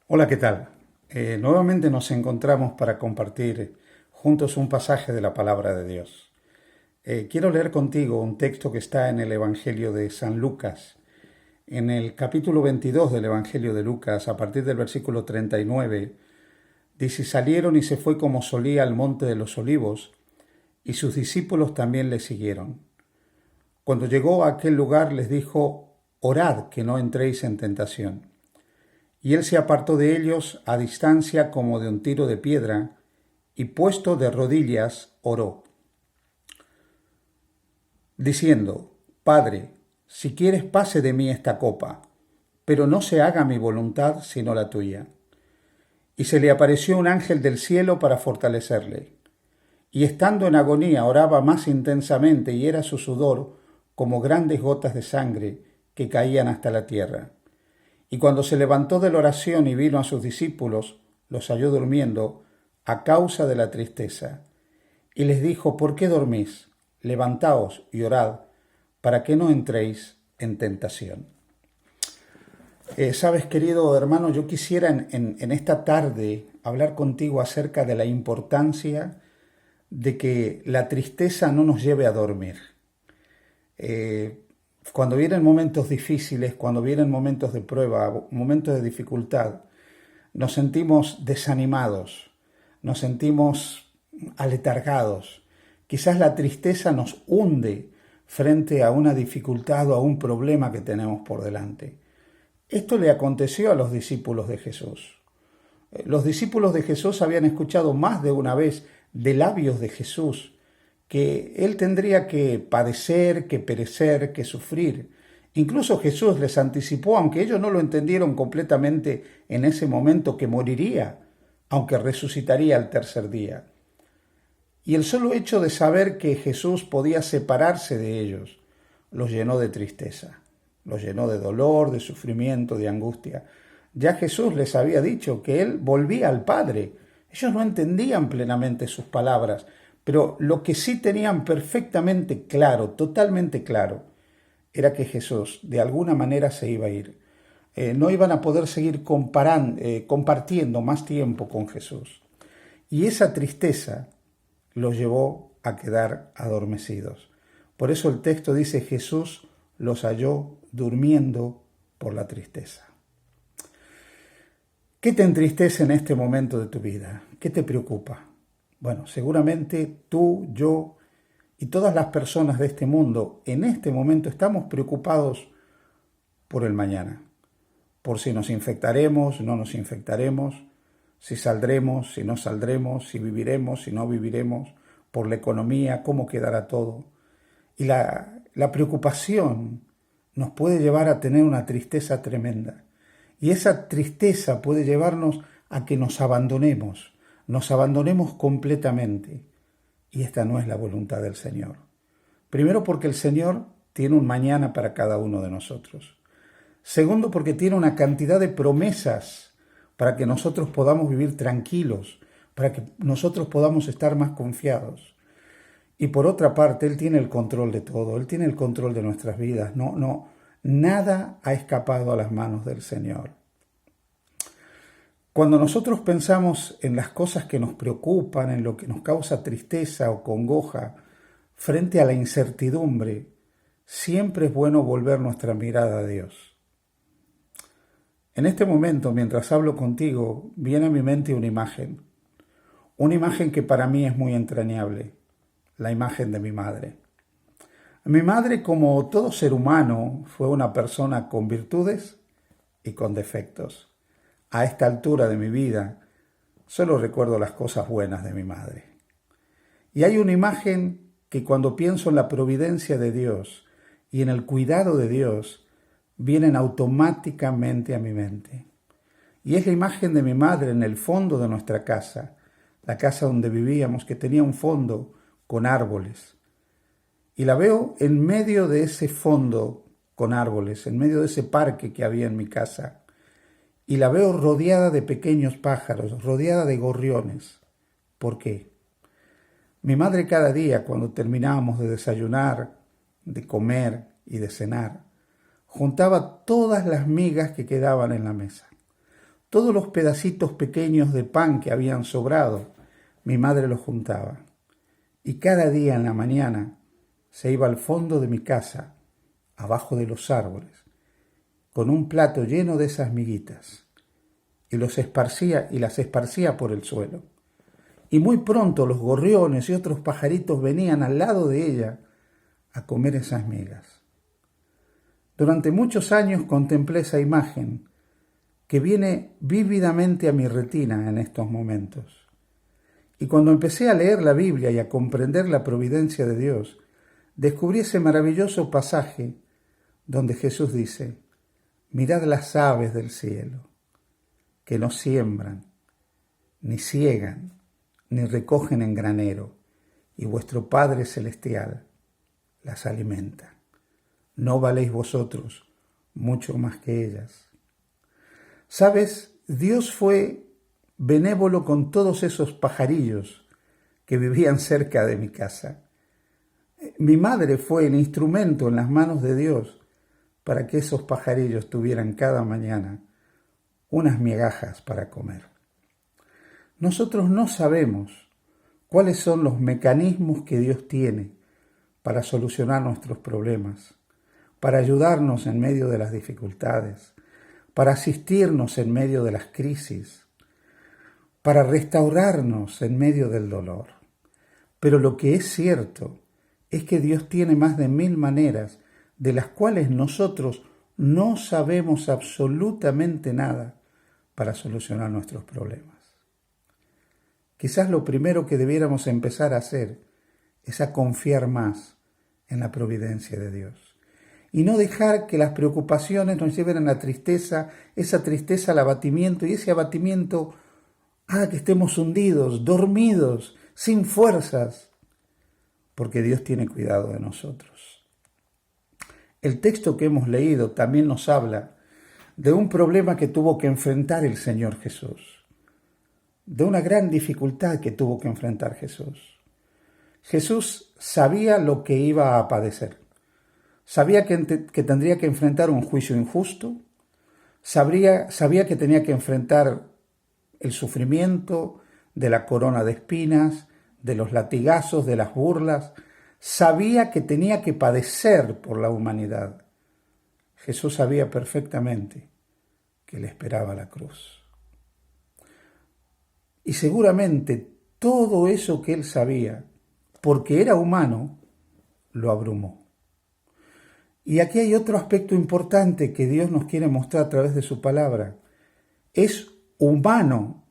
Hola, ¿qué tal? Nuevamente nos encontramos para compartir juntos un pasaje de la palabra de Dios. Quiero leer contigo un texto que está en el Evangelio de San Lucas. En el capítulo 22 del Evangelio de Lucas, a partir del versículo 39, dice: salieron y se fue como solía al monte de los olivos, y sus discípulos también le siguieron. Cuando llegó a aquel lugar les dijo: orad que no entréis en tentación. Y él se apartó de ellos a distancia como de un tiro de piedra, y puesto de rodillas oró, diciendo: Padre, si quieres pase de mí esta copa, pero no se haga mi voluntad sino la tuya. Y se le apareció un ángel del cielo para fortalecerle. Y estando en agonía oraba más intensamente, y era su sudor como grandes gotas de sangre que caían hasta la tierra. Y cuando se levantó de la oración y vino a sus discípulos, los halló durmiendo a causa de la tristeza. Y les dijo: ¿por qué dormís? Levantaos y orad, para que no entréis en tentación. Sabes, querido hermano, yo quisiera en esta tarde hablar contigo acerca de la importancia de que la tristeza no nos lleve a dormir. Eh, Cuando vienen momentos difíciles, cuando vienen momentos de prueba, momentos de dificultad, nos sentimos desanimados, nos sentimos aletargados. Quizás la tristeza nos hunde frente a una dificultad o a un problema que tenemos por delante. Esto le aconteció a los discípulos de Jesús. Los discípulos de Jesús habían escuchado más de una vez de labios de Jesús que él tendría que padecer, que perecer, que sufrir. Incluso Jesús les anticipó, aunque ellos no lo entendieron completamente en ese momento, que moriría, aunque resucitaría al tercer día. Y el solo hecho de saber que Jesús podía separarse de ellos los llenó de tristeza, los llenó de dolor, de sufrimiento, de angustia. Ya Jesús les había dicho que Él volvía al Padre. Ellos no entendían plenamente sus palabras, pero lo que sí tenían perfectamente claro, totalmente claro, era que Jesús de alguna manera se iba a ir. No iban a poder seguir compartiendo más tiempo con Jesús. Y esa tristeza los llevó a quedar adormecidos. Por eso el texto dice: Jesús los halló durmiendo por la tristeza. ¿Qué te entristece en este momento de tu vida? ¿Qué te preocupa? Bueno, seguramente tú, yo y todas las personas de este mundo en este momento estamos preocupados por el mañana, por si nos infectaremos, no nos infectaremos, si saldremos, si no saldremos, si viviremos, si no viviremos, por la economía, cómo quedará todo. Y la preocupación nos puede llevar a tener una tristeza tremenda. Y esa tristeza puede llevarnos a que nos abandonemos completamente. Y esta no es la voluntad del Señor. Primero, porque el Señor tiene un mañana para cada uno de nosotros. Segundo, porque tiene una cantidad de promesas para que nosotros podamos vivir tranquilos, para que nosotros podamos estar más confiados. Y por otra parte, Él tiene el control de todo, Él tiene el control de nuestras vidas. Nada ha escapado a las manos del Señor. Cuando nosotros pensamos en las cosas que nos preocupan, en lo que nos causa tristeza o congoja, frente a la incertidumbre, siempre es bueno volver nuestra mirada a Dios. En este momento, mientras hablo contigo, viene a mi mente una imagen que para mí es muy entrañable, la imagen de mi madre. Mi madre, como todo ser humano, fue una persona con virtudes y con defectos. A esta altura de mi vida, solo recuerdo las cosas buenas de mi madre. Y hay una imagen que cuando pienso en la providencia de Dios y en el cuidado de Dios, vienen automáticamente a mi mente. Y es la imagen de mi madre en el fondo de nuestra casa, la casa donde vivíamos, que tenía un fondo con árboles. Y la veo en medio de ese fondo con árboles, en medio de ese parque que había en mi casa. Y la veo rodeada de pequeños pájaros, rodeada de gorriones. ¿Por qué? Mi madre cada día, cuando terminábamos de desayunar, de comer y de cenar, juntaba todas las migas que quedaban en la mesa. todos los pedacitos pequeños de pan que habían sobrado, mi madre los juntaba. Y cada día en la mañana se iba al fondo de mi casa, abajo de los árboles, con un plato lleno de esas miguitas, y las esparcía por el suelo. Y muy pronto los gorriones y otros pajaritos venían al lado de ella a comer esas migas. Durante muchos años contemplé esa imagen que viene vívidamente a mi retina en estos momentos. Y cuando empecé a leer la Biblia y a comprender la providencia de Dios, descubrí ese maravilloso pasaje donde Jesús dice: mirad las aves del cielo, que no siembran, ni siegan, ni recogen en granero, y vuestro Padre Celestial las alimenta. ¿No valéis vosotros mucho más que ellas? ¿Sabes? Dios fue benévolo con todos esos pajarillos que vivían cerca de mi casa. Mi madre fue el instrumento en las manos de Dios para que esos pajarillos tuvieran cada mañana unas migajas para comer. Nosotros no sabemos cuáles son los mecanismos que Dios tiene para solucionar nuestros problemas, para ayudarnos en medio de las dificultades, para asistirnos en medio de las crisis, para restaurarnos en medio del dolor. Pero lo que es cierto es que Dios tiene más de 1000 maneras de las cuales nosotros no sabemos absolutamente nada para solucionar nuestros problemas. Quizás lo primero que debiéramos empezar a hacer es a confiar más en la providencia de Dios y no dejar que las preocupaciones nos lleven a la tristeza, esa tristeza al abatimiento y ese abatimiento haga que estemos hundidos, dormidos, sin fuerzas, porque Dios tiene cuidado de nosotros. El texto que hemos leído también nos habla de un problema que tuvo que enfrentar el Señor Jesús, de una gran dificultad que tuvo que enfrentar Jesús. Jesús sabía lo que iba a padecer, sabía que tendría que enfrentar un juicio injusto, sabía que tenía que enfrentar el sufrimiento de la corona de espinas, de los latigazos, de las burlas. Sabía que tenía que padecer por la humanidad. Jesús sabía perfectamente que le esperaba la cruz. Y seguramente todo eso que él sabía, porque era humano, lo abrumó. Y aquí hay otro aspecto importante que Dios nos quiere mostrar a través de su palabra. Es humano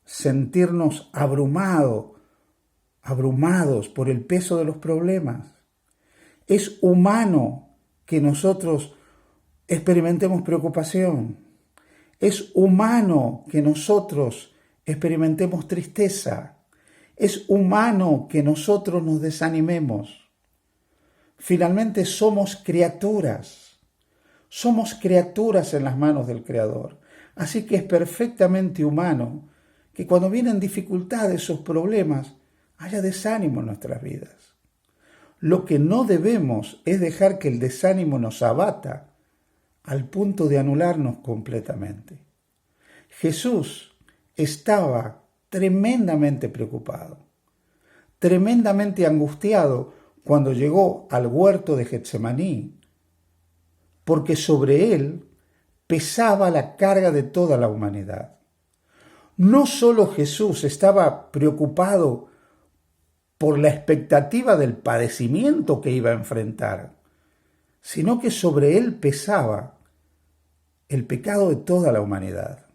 sentirnos abrumados por el peso de los problemas. Es humano que nosotros experimentemos preocupación. Es humano que nosotros experimentemos tristeza. Es humano que nosotros nos desanimemos. Finalmente somos criaturas en las manos del Creador. Así que es perfectamente humano que cuando vienen dificultades o problemas haya desánimo en nuestras vidas. Lo que no debemos es dejar que el desánimo nos abata al punto de anularnos completamente. Jesús estaba tremendamente preocupado, tremendamente angustiado cuando llegó al huerto de Getsemaní, porque sobre él pesaba la carga de toda la humanidad. No solo Jesús estaba preocupado por la expectativa del padecimiento que iba a enfrentar, sino que sobre él pesaba el pecado de toda la humanidad.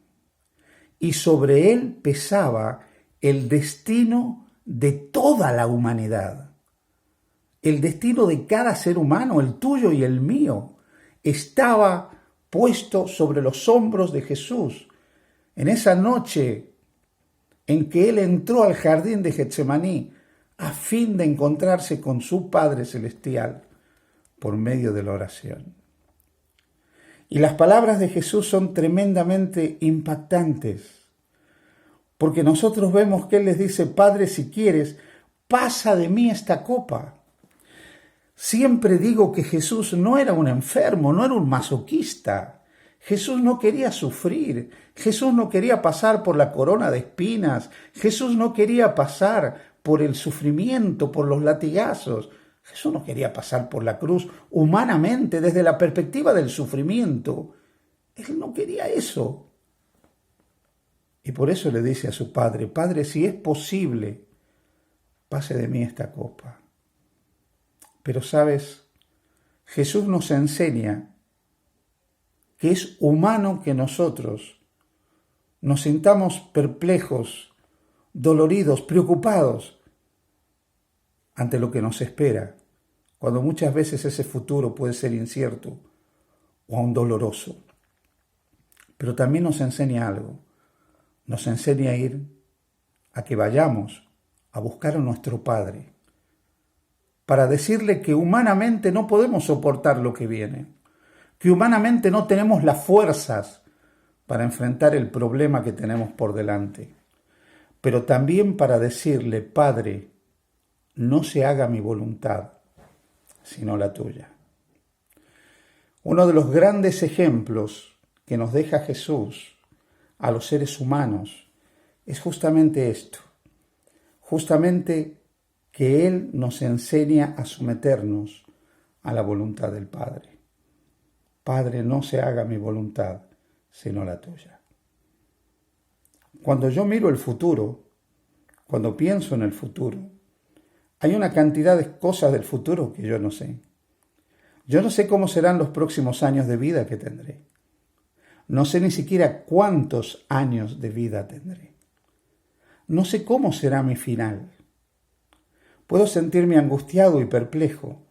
Y sobre él pesaba el destino de toda la humanidad. El destino de cada ser humano, el tuyo y el mío, estaba puesto sobre los hombros de Jesús. En esa noche en que él entró al jardín de Getsemaní a fin de encontrarse con su Padre Celestial por medio de la oración. Y las palabras de Jesús son tremendamente impactantes, porque nosotros vemos que él les dice: Padre, si quieres, pasa de mí esta copa. Siempre digo que Jesús no era un enfermo, no era un masoquista. Jesús no quería sufrir, Jesús no quería pasar por la corona de espinas, Jesús no quería pasar por el sufrimiento, por los latigazos. Jesús no quería pasar por la cruz humanamente, desde la perspectiva del sufrimiento. Él no quería eso. Y por eso le dice a su Padre, Padre, si es posible, pase de mí esta copa. Pero sabes, Jesús nos enseña que es humano que nosotros nos sintamos perplejos, doloridos, preocupados ante lo que nos espera, cuando muchas veces ese futuro puede ser incierto o aún doloroso. Pero también nos enseña algo, nos enseña a que vayamos a buscar a nuestro Padre, para decirle que humanamente no podemos soportar lo que viene, que humanamente no tenemos las fuerzas para enfrentar el problema que tenemos por delante, pero también para decirle, Padre, no se haga mi voluntad, sino la tuya. Uno de los grandes ejemplos que nos deja Jesús a los seres humanos es justamente esto, justamente que Él nos enseña a someternos a la voluntad del Padre. Padre, no se haga mi voluntad, sino la tuya. Cuando yo miro el futuro, cuando pienso en el futuro, hay una cantidad de cosas del futuro que yo no sé. Yo no sé cómo serán los próximos años de vida que tendré. No sé ni siquiera cuántos años de vida tendré. No sé cómo será mi final. Puedo sentirme angustiado y perplejo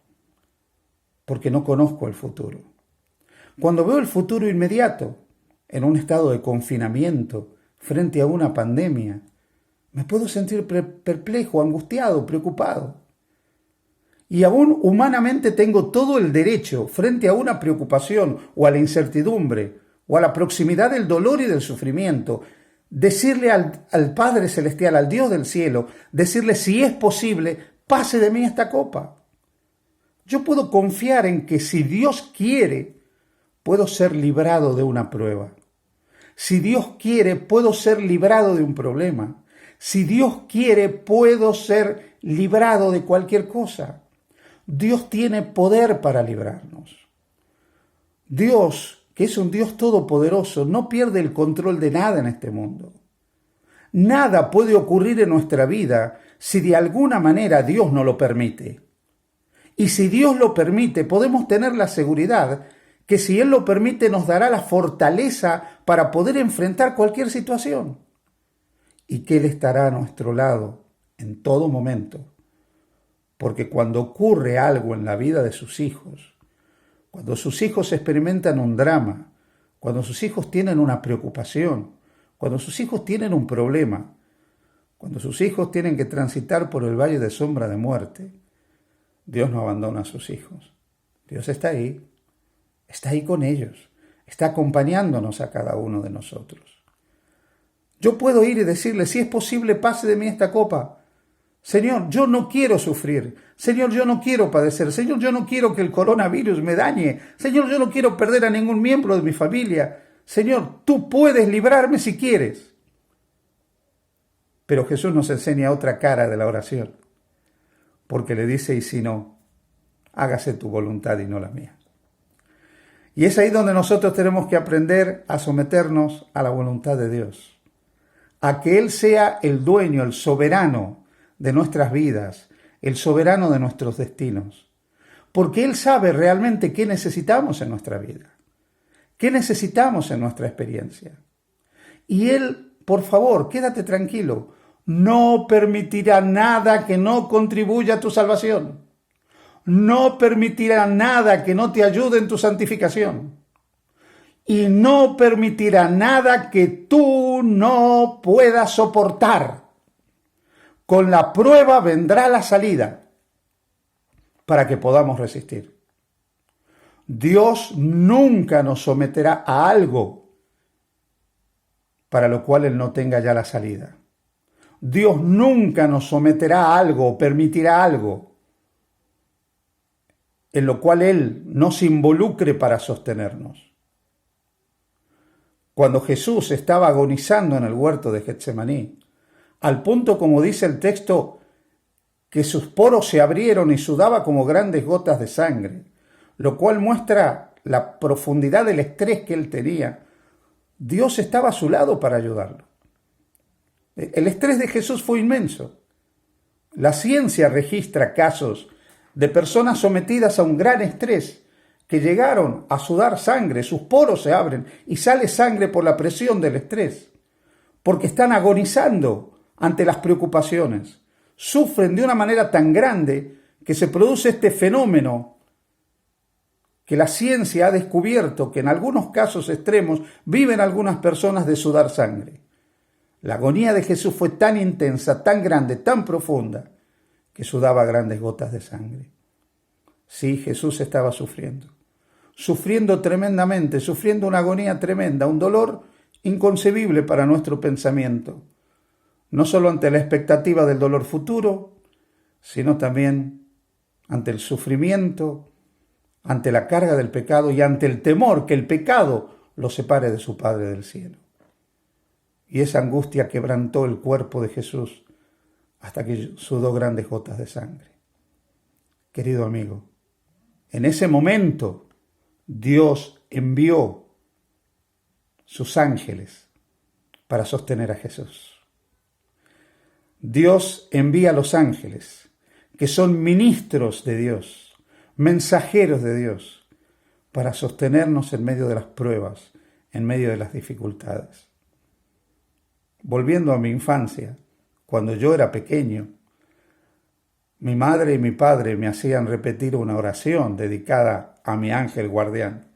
porque no conozco el futuro. Cuando veo el futuro inmediato, en un estado de confinamiento, frente a una pandemia, me puedo sentir perplejo, angustiado, preocupado. Y aún humanamente tengo todo el derecho, frente a una preocupación o a la incertidumbre o a la proximidad del dolor y del sufrimiento, decirle al Padre Celestial, al Dios del cielo, decirle si es posible, pase de mí esta copa. Yo puedo confiar en que si Dios quiere, puedo ser librado de una prueba. Si Dios quiere, puedo ser librado de un problema. Si Dios quiere, puedo ser librado de cualquier cosa. Dios tiene poder para librarnos. Dios, que es un Dios todopoderoso, no pierde el control de nada en este mundo. Nada puede ocurrir en nuestra vida si de alguna manera Dios no lo permite. Y si Dios lo permite, podemos tener la seguridad que si Él lo permite nos dará la fortaleza para poder enfrentar cualquier situación. Y que Él estará a nuestro lado en todo momento. Porque cuando ocurre algo en la vida de sus hijos, cuando sus hijos experimentan un drama, cuando sus hijos tienen una preocupación, cuando sus hijos tienen un problema, cuando sus hijos tienen que transitar por el valle de sombra de muerte, Dios no abandona a sus hijos. Dios está ahí con ellos, está acompañándonos a cada uno de nosotros. Yo puedo ir y decirle, si es posible, pase de mí esta copa. Señor, yo no quiero sufrir. Señor, yo no quiero padecer. Señor, yo no quiero que el coronavirus me dañe. Señor, yo no quiero perder a ningún miembro de mi familia. Señor, tú puedes librarme si quieres. Pero Jesús nos enseña otra cara de la oración, porque le dice, y si no, hágase tu voluntad y no la mía. Y es ahí donde nosotros tenemos que aprender a someternos a la voluntad de Dios, a que Él sea el dueño, el soberano de nuestras vidas, el soberano de nuestros destinos, porque Él sabe realmente qué necesitamos en nuestra vida, qué necesitamos en nuestra experiencia. Y Él, por favor, quédate tranquilo, no permitirá nada que no contribuya a tu salvación. No permitirá nada que no te ayude en tu santificación. Y no permitirá nada que tú no puedas soportar. Con la prueba vendrá la salida para que podamos resistir. Dios nunca nos someterá a algo para lo cual Él no tenga ya la salida. Dios nunca nos someterá a algo o permitirá algo en lo cual Él no se involucre para sostenernos. cuando Jesús estaba agonizando en el huerto de Getsemaní, al punto, como dice el texto, que sus poros se abrieron y sudaba como grandes gotas de sangre, lo cual muestra la profundidad del estrés que él tenía. Dios estaba a su lado para ayudarlo. El estrés de Jesús fue inmenso. La ciencia registra casos de personas sometidas a un gran estrés que llegaron a sudar sangre, sus poros se abren y sale sangre por la presión del estrés, porque están agonizando ante las preocupaciones. Sufren de una manera tan grande que se produce este fenómeno que la ciencia ha descubierto que en algunos casos extremos viven algunas personas de sudar sangre. La agonía de Jesús fue tan intensa, tan grande, tan profunda, que sudaba grandes gotas de sangre. Sí, Jesús estaba sufriendo tremendamente, sufriendo una agonía tremenda, un dolor inconcebible para nuestro pensamiento, no solo ante la expectativa del dolor futuro, sino también ante el sufrimiento, ante la carga del pecado y ante el temor que el pecado lo separe de su Padre del cielo. Y esa angustia quebrantó el cuerpo de Jesús hasta que sudó grandes gotas de sangre. Querido amigo, en ese momento Dios envió sus ángeles para sostener a Jesús. Dios envía a los ángeles, que son ministros de Dios, mensajeros de Dios, para sostenernos en medio de las pruebas, en medio de las dificultades. Volviendo a mi infancia, cuando yo era pequeño, mi madre y mi padre me hacían repetir una oración dedicada a mi ángel guardián.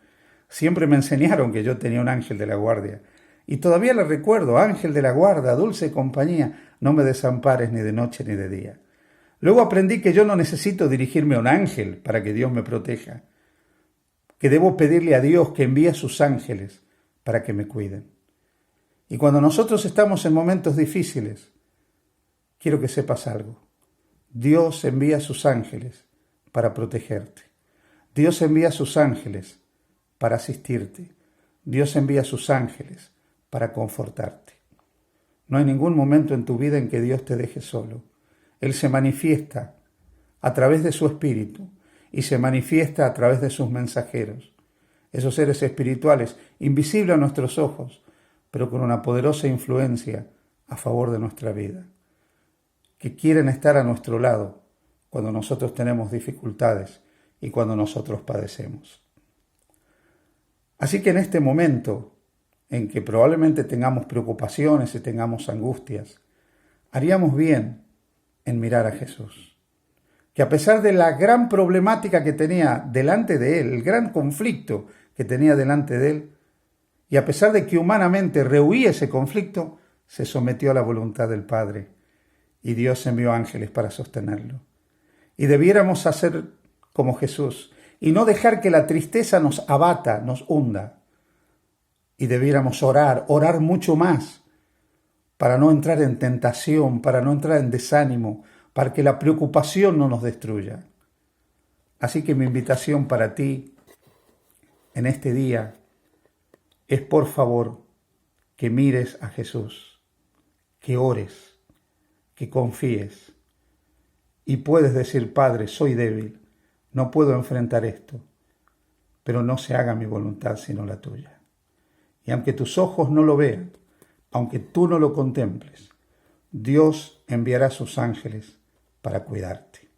Siempre me enseñaron que yo tenía un ángel de la guardia. Y todavía le recuerdo: ángel de la guarda, dulce compañía, no me desampares ni de noche ni de día. Luego aprendí que yo no necesito dirigirme a un ángel para que Dios me proteja, que debo pedirle a Dios que envíe a sus ángeles para que me cuiden. Y cuando nosotros estamos en momentos difíciles, quiero que sepas algo. Dios envía a sus ángeles para protegerte. Dios envía a sus ángeles para asistirte. Dios envía a sus ángeles para confortarte. No hay ningún momento en tu vida en que Dios te deje solo. Él se manifiesta a través de su Espíritu y se manifiesta a través de sus mensajeros. Esos seres espirituales, invisibles a nuestros ojos, pero con una poderosa influencia a favor de nuestra vida, que quieren estar a nuestro lado cuando nosotros tenemos dificultades y cuando nosotros padecemos. Así que en este momento en que probablemente tengamos preocupaciones y tengamos angustias, haríamos bien en mirar a Jesús, que a pesar de la gran problemática que tenía delante de él, el gran conflicto que tenía delante de él, y a pesar de que humanamente rehuía ese conflicto, se sometió a la voluntad del Padre, y Dios envió ángeles para sostenerlo. Y debiéramos hacer como Jesús, y no dejar que la tristeza nos abata, nos hunda. Y debiéramos orar mucho más, para no entrar en tentación, para no entrar en desánimo, para que la preocupación no nos destruya. Así que mi invitación para ti en este día es, por favor, que mires a Jesús, que ores, que confíes. Y puedes decir: Padre, soy débil, no puedo enfrentar esto, pero no se haga mi voluntad sino la tuya. Y aunque tus ojos no lo vean, aunque tú no lo contemples, Dios enviará sus ángeles para cuidarte.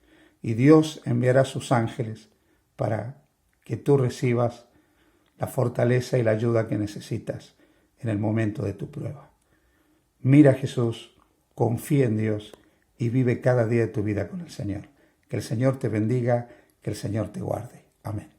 Y Dios enviará sus ángeles para que tú recibas la fortaleza y la ayuda que necesitas en el momento de tu prueba. Mira a Jesús, confía en Dios y vive cada día de tu vida con el Señor. Que el Señor te bendiga, que el Señor te guarde. Amén.